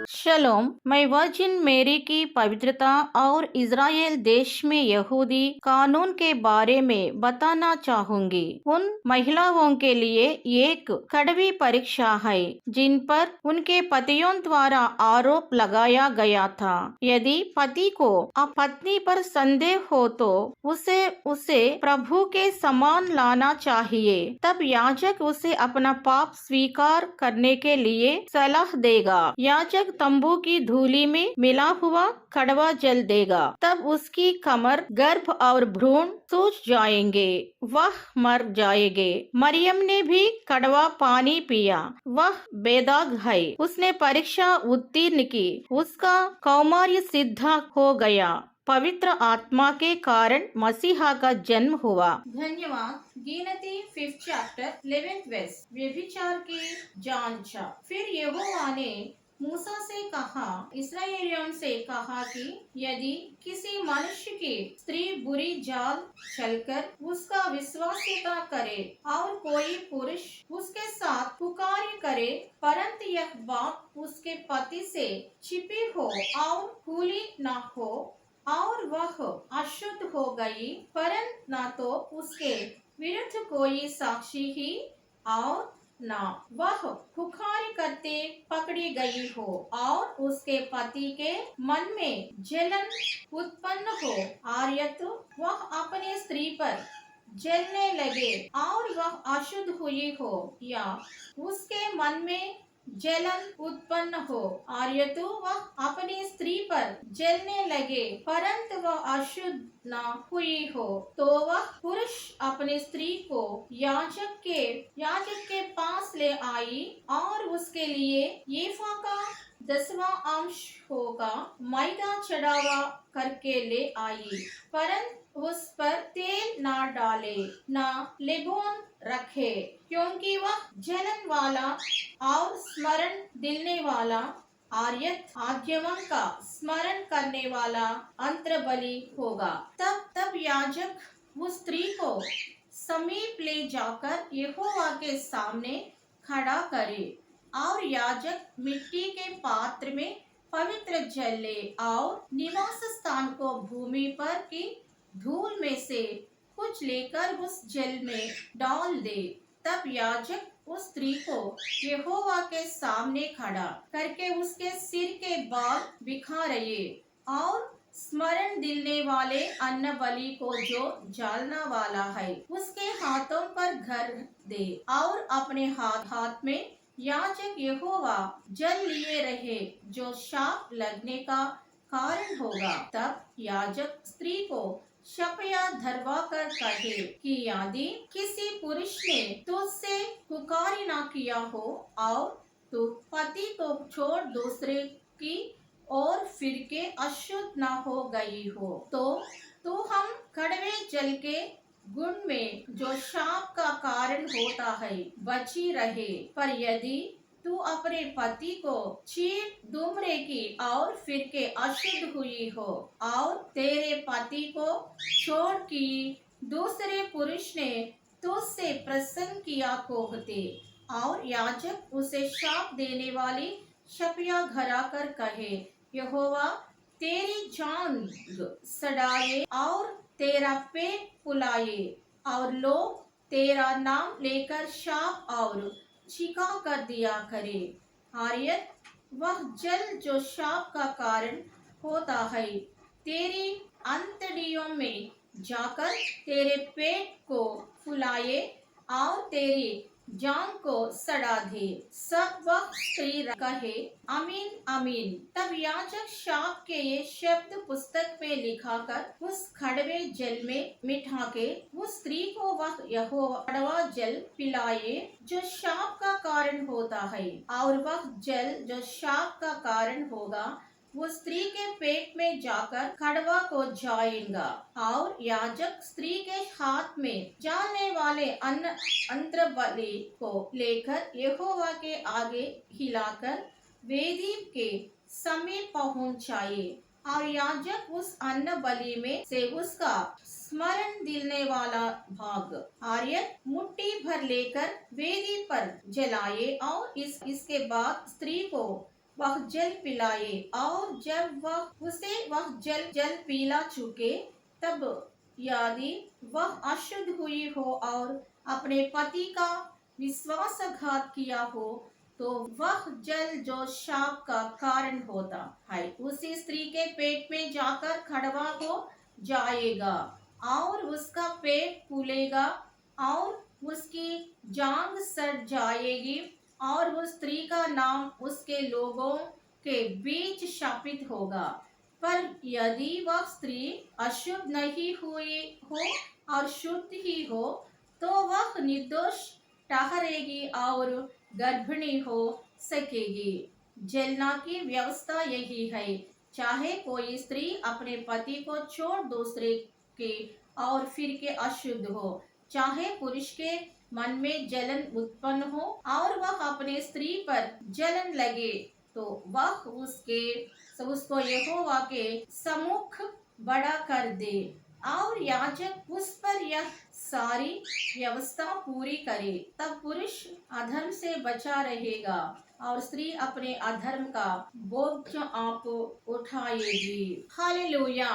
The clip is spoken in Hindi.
शलोम। मैं वर्जिन मेरी की पवित्रता और इज़राइल देश में यहूदी कानून के बारे में बताना चाहूंगी। उन महिलाओं के लिए एक कड़वी परीक्षा है जिन पर उनके पतियों द्वारा आरोप लगाया गया था। यदि पति को पत्नी पर संदेह हो तो उसे उसे प्रभु के समान लाना चाहिए। तब याजक उसे अपना पाप स्वीकार करने के लिए सलाह देगा। याजक तंबू की धूली में मिला हुआ कड़वा जल देगा। तब उसकी कमर, गर्भ और भ्रूण सूज जाएंगे, वह मर जाएंगे। मरियम ने भी कड़वा पानी पिया, वह बेदाग है। उसने परीक्षा उत्तीर्ण की, उसका कौमार्य सिद्ध हो गया। पवित्र आत्मा के कारण मसीहा का जन्म हुआ। धन्यवाद। गिनती 5th चैप्टर 11th वर्स। व्यभिचार की जांच। फिर यहोवा ने मूसा से कहा, इस्राएलियों से कहा कि यदि किसी मनुष्य की स्त्री बुरी चाल चलकर उसका विश्वासघात करे और कोई पुरुष उसके साथ पुकारी करे, परंतु यह बात उसके पति से छिपी हो और खुली न हो और वह अशुद्ध हो गई, परंतु न तो उसके विरुद्ध कोई साक्षी ही और न वह पुकार करते पकड़ी गई हो और उसके पति के मन में जलन उत्पन्न हो, और तो वह अपनी स्त्री पर जलने लगे और वह अशुद्ध हुई हो, या उसके मन में जलन उत्पन्न हो और तो वह अपनी स्त्री पर जलने लगे परंतु वह अशुद्ध न हुई हो, तो वह पुरुष अपनी स्त्री को याजक के पास ले आई और उसके लिए एफा का 10वां अंश होगा मैदा चढ़ावा करके ले आई, परंतु उस पर तेल न डाले न लेबोन रखे, क्योंकि वह जलन वाला और स्मरण दिलने वाला आर्यत आद्यमों का स्मरण करने वाला अंतर बलि होगा। तब याजक उस स्त्री को समीप ले जाकर यहोवा के सामने खड़ा करे और याजक मिट्टी के पात्र में पवित्र जल ले और निवास स्थान को भूमि पर की धूल में से कुछ लेकर उस जल में डाल दे। तब याजक उस स्त्री को यहोवा के सामने खड़ा करके उसके सिर के बाल बिखारे और स्मरण दिलने वाले अन्न बलि को जो जलना वाला है उसके हाथों पर घर दे और अपने हाथ में याजक यहोवा जल लिए रहे, जो शाप लगने का कारण होगा। तब याजक स्त्री को शपया धरवा कर कहे कि यदि किसी पुरुष ने तुझसे पुकारी न किया हो और तू पति को छोड़ दूसरे की और फिर के अशुद्ध न हो गई हो, तो हम कड़वे जल के गुण में जो शाप का कारण होता है बची रहे। पर यदि तू अपने पति को चीर धूम्रे की और फिर के अशुद्ध हुई हो और तेरे पति को छोड़ की दूसरे पुरुष ने तुझसे प्रसन्न किया कोहते, और याजक उसे शाप देने वाली शपया घरा कर कहे, यहोवा तेरी जान सड़ाए और तेरा पेट फुलाए और लोग तेरा नाम लेकर शाप और छिका कर दिया करे। आर्यत वह जल जो शाप का कारण होता है तेरी अंतड़ियों में जाकर तेरे पेट को फुलाए और तेरी जान को सड़ा दे। सब वह स्त्री कहे आमीन आमीन। तब याजक शाप के ये शब्द पुस्तक में लिखा कर उस कड़वे जल में मिठा के उस स्त्री को वह यहोवा कड़वा जल पिलाए जो शाप का कारण होता है, और वह जल जो शाप का कारण होगा वो स्त्री के पेट में जाकर कड़वा को जाएगा, और याजक स्त्री के हाथ में जाने वाले अंतर बलि को लेकर यहोवा के आगे हिलाकर वेदी के समीप पहुंचाए और याजक उस अन्न बलि में से उसका स्मरण दिलने वाला भाग आर्यन मुट्ठी भर लेकर वेदी पर जलाए और इसके बाद स्त्री को वह जल पिलाए, और जब वह जल जल पीला चुके, तब यदि वह अशुद्ध हुई हो और अपने पति का विश्वासघात किया हो, तो वह जल जो शाप का कारण होता है उसी स्त्री के पेट में जाकर खड़वा हो जाएगा, और उसका पेट फूलेगा और उसकी जांघ सड़ जाएगी, और उस स्त्री का नाम उसके लोगों के बीच शापित होगा। पर यदि वह स्त्री अशुद्ध नहीं हुई हो और शुद्ध ही हो, तो वह निर्दोष ठहरेगी और गर्भिणी हो सकेगी। जलना की व्यवस्था यही है, चाहे कोई स्त्री अपने पति को छोड़ दूसरे के और फिर के अशुद्ध हो, चाहे पुरुष के मन में जलन उत्पन्न हो और वह अपने स्त्री पर जलन लगे, तो वह उसको यहोवा के सम्मुख बड़ा कर दे, और याजक उस पर यह सारी व्यवस्था पूरी करे, तब पुरुष अधर्म से बचा रहेगा और स्त्री अपने अधर्म का बोझ आप उठाएगी। हालेलुया।